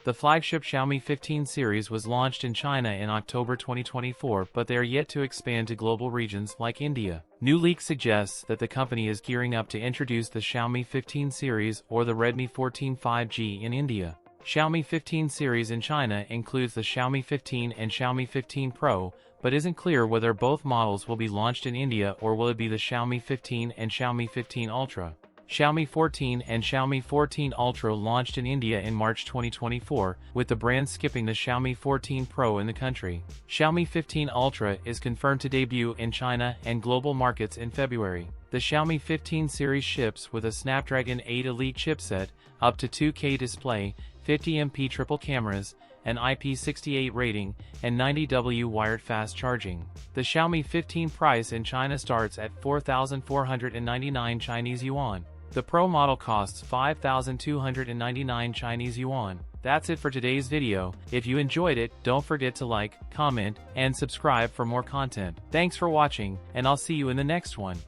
The flagship Xiaomi 15 series was launched in China in October 2024, but they are yet to expand to global regions like India. New leak suggests that the company is gearing up to introduce the Xiaomi 15 series or the Redmi 14 5G in India. Xiaomi 15 series in China includes the Xiaomi 15 and Xiaomi 15 Pro, but isn't clear whether both models will be launched in India or will it be the Xiaomi 15 and Xiaomi 15 Ultra. Xiaomi 14 and Xiaomi 14 Ultra launched in India in March 2024, with the brand skipping the Xiaomi 14 Pro in the country. Xiaomi 15 Ultra is confirmed to debut in China and global markets in February. The Xiaomi 15 series ships with a Snapdragon 8 Elite chipset, up to 2K display, 50MP triple cameras, an IP68 rating, and 90W wired fast charging. The Xiaomi 15 price in China starts at 4,499 Chinese yuan. The Pro model costs 5,299 Chinese yuan. That's it for today's video. If you enjoyed it, don't forget to like, comment, and subscribe for more content. Thanks for watching, and I'll see you in the next one.